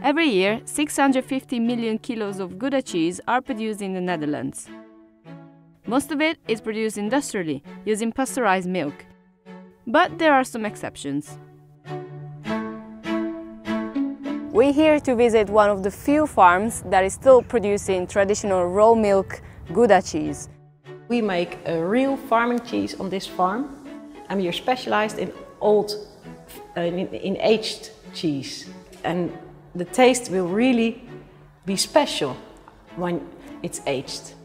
Every year, 650 million kilos of Gouda cheese are produced in the Netherlands. Most of it is produced industrially, using pasteurized milk. But there are some exceptions. We're here to visit one of the few farms that is still producing traditional raw milk Gouda cheese. We make a real farming cheese on this farm, and we are specialized in aged cheese. And the taste will really be special when it's aged.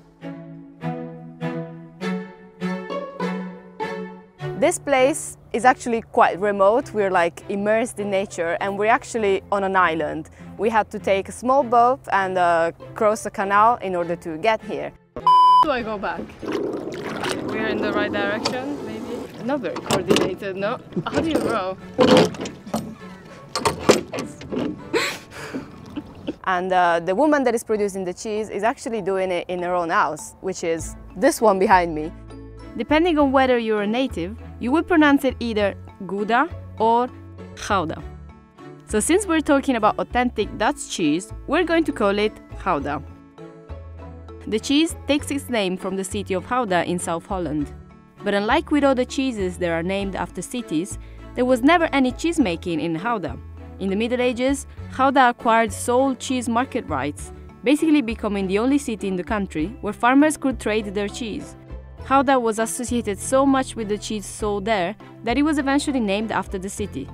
This place is actually quite remote. We're like immersed in nature, and we're actually on an island. We had to take a small boat and cross a canal in order to get here. Do I go back? We're in the right direction, maybe? Not very coordinated, no? How do you row? And the woman that is producing the cheese is actually doing it in her own house, which is this one behind me. Depending on whether you're a native, you will pronounce it either Gouda or Gouda. So since we're talking about authentic Dutch cheese, we're going to call it Gouda. The cheese takes its name from the city of Gouda in South Holland. But unlike with other cheeses that are named after cities, there was never any cheese making in Gouda. In the Middle Ages, Gouda acquired sole cheese market rights, basically becoming the only city in the country where farmers could trade their cheese. Gouda was associated so much with the cheese sold there that it was eventually named after the city.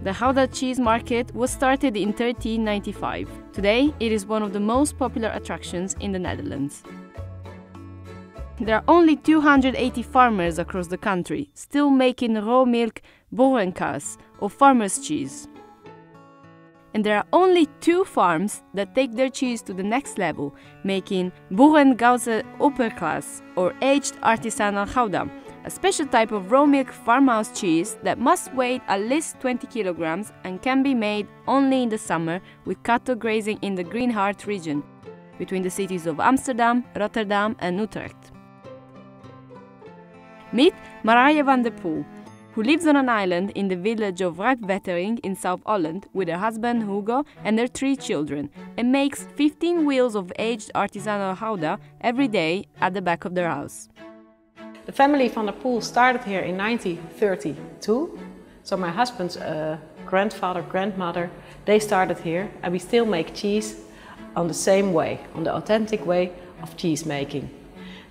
The Gouda cheese market was started in 1395. Today, it is one of the most popular attractions in the Netherlands. There are only 280 farmers across the country still making raw milk boerenkaas, or farmer's cheese. And there are only 2 farms that take their cheese to the next level, making boerengauze opperklaas, or aged artisanal Gouda, a special type of raw milk farmhouse cheese that must weigh at least 20 kilograms and can be made only in the summer with cattle grazing in the Green Heart region, between the cities of Amsterdam, Rotterdam and Utrecht. Meet Marije van der Poel, who lives on an island in the village of Rijpwetering in South Holland with her husband Hugo and their 3 children, and makes 15 wheels of aged artisanal Gouda every day at the back of their house. The family van der Poel started here in 1932. So my husband's grandfather, grandmother, they started here, and we still make cheese on the same way, on the authentic way of cheese making.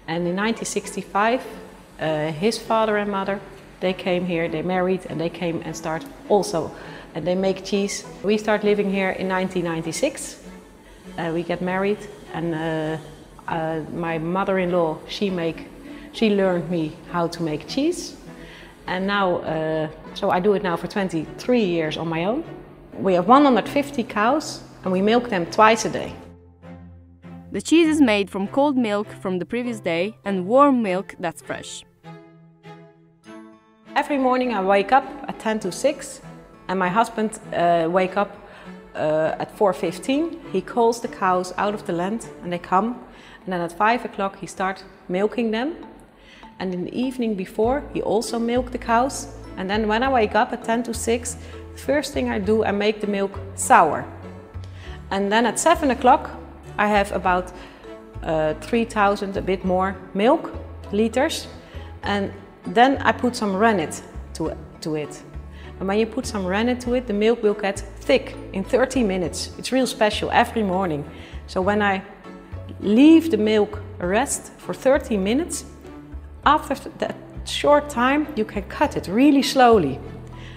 And in 1965, his father and mother, they came here, they married, and they came and started also. And they make cheese. We start living here in 1996. We get married, and my mother-in-law, she learned me how to make cheese. And now, so I do it now for 23 years on my own. We have 150 cows, and we milk them twice a day. The cheese is made from cold milk from the previous day and warm milk that's fresh. Every morning I wake up at 10 to 6, and my husband wake up at 4:15. He calls the cows out of the land, and they come. And then at 5 o'clock he starts milking them. And in the evening before, he also milk the cows. And then when I wake up at 10 to 6, the first thing I do, I make the milk sour. And then at 7 o'clock, I have about 3,000, a bit more, milk liters. And then I put some rennet to it. And when you put some rennet to it, the milk will get thick in 30 minutes. It's real special every morning. So when I leave the milk rest for 30 minutes, after that short time, you can cut it really slowly.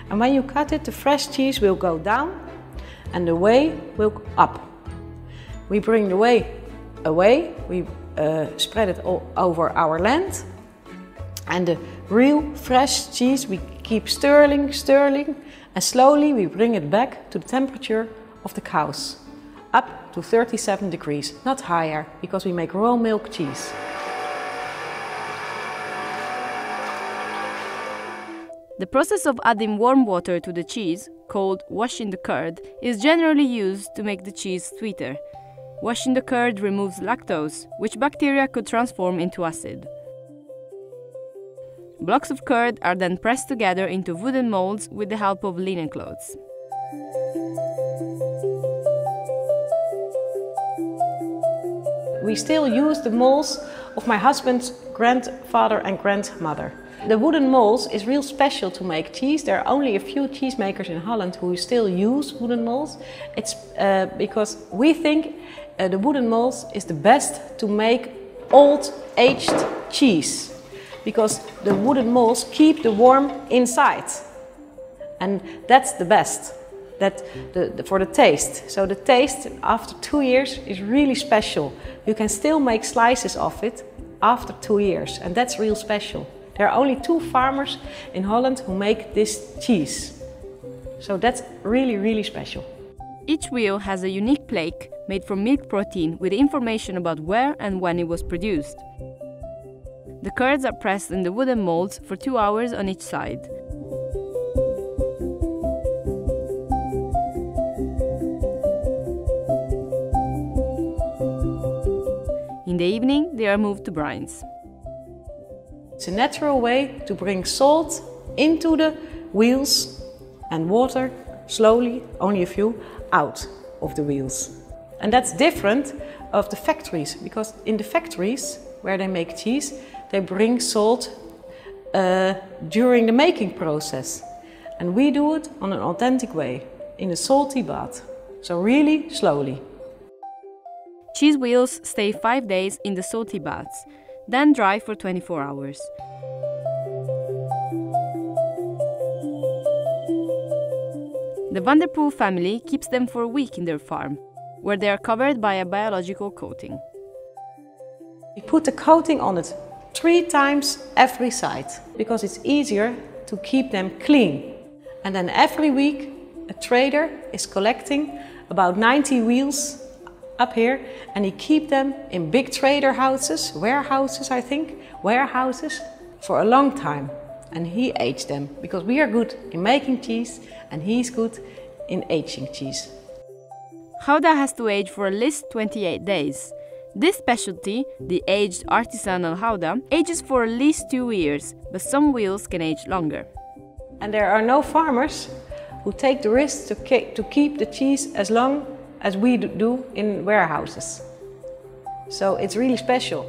And when you cut it, the fresh cheese will go down and the whey will go up. We bring the whey away, we spread it all over our land. And the real fresh cheese we keep stirring, and slowly we bring it back to the temperature of the cows. Up to 37 degrees, not higher, because we make raw milk cheese. The process of adding warm water to the cheese, called washing the curd, is generally used to make the cheese sweeter. Washing the curd removes lactose, which bacteria could transform into acid. Blocks of curd are then pressed together into wooden molds with the help of linen cloths. We still use the molds of my husband's grandfather and grandmother. The wooden molds is real special to make cheese. There are only a few cheesemakers in Holland who still use wooden molds. It's because we think the wooden molds is the best to make old aged cheese. Because the wooden molds keep the warmth inside. And that's the best. For the taste. So the taste after 2 years is really special. You can still make slices of it after 2 years, and that's real special. There are only 2 farmers in Holland who make this cheese. So that's really, really special. Each wheel has a unique plaque made from milk protein with information about where and when it was produced. The curds are pressed in the wooden molds for 2 hours on each side. In the evening, they are moved to brines. It's a natural way to bring salt into the wheels and water slowly, only a few, out of the wheels. And that's different of the factories, because in the factories where they make cheese, they bring salt during the making process. And we do it on an authentic way, in a salty bath. So really slowly. Cheese wheels stay 5 days in the salty baths, then dry for 24 hours. The Van der Poel family keeps them for a week in their farm, where they are covered by a biological coating. We put the coating on it 3 times every side, because it's easier to keep them clean. And then every week a trader is collecting about 90 wheels up here, and he keep them in big trader houses, warehouses I think, warehouses, for a long time. And he aged them, because we are good in making cheese and he's good in aging cheese. Gouda has to age for at least 28 days. This specialty, the aged artisanal Gouda, ages for at least 2 years, but some wheels can age longer. And there are no farmers who take the risk to keep the cheese as long as we do in warehouses. So it's really special.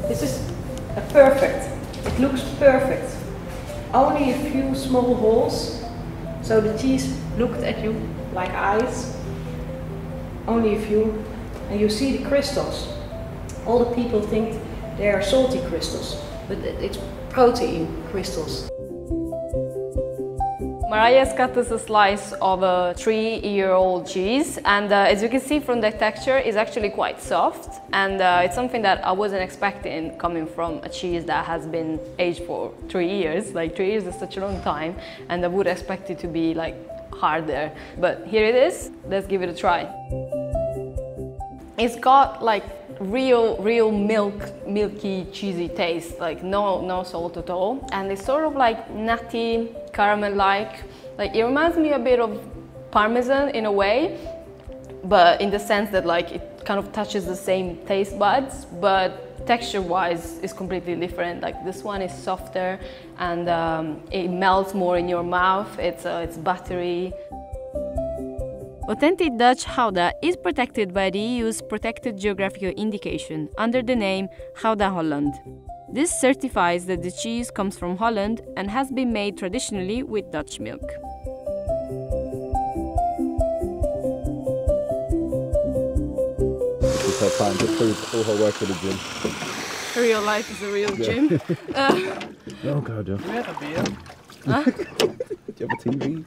This is perfect. It looks perfect. Only a few small holes, so the cheese looked at you like eyes. Only a few. And you see the crystals. All the people think they are salty crystals, but it's protein crystals. Mariah's cut us a slice of a 3-year-old cheese, and as you can see from the texture, it's actually quite soft, and it's something that I wasn't expecting coming from a cheese that has been aged for 3 years. Like 3 years is such a long time, and I would expect it to be like harder. But here it is. Let's give it a try. It's got like real milky, cheesy taste, like no salt at all, and it's sort of like nutty, caramel-like. Like it reminds me a bit of Parmesan in a way, but in the sense that like it kind of touches the same taste buds, but texture-wise is completely different. Like this one is softer and it melts more in your mouth. It's buttery. Authentic Dutch Gouda is protected by the EU's Protected Geographical Indication under the name Gouda Holland. This certifies that the cheese comes from Holland and has been made traditionally with Dutch milk. It's her time to prove all her work at the gym. Real life is a real gym. Oh God, yeah. Do you have a beer? Huh? Do you have a TV?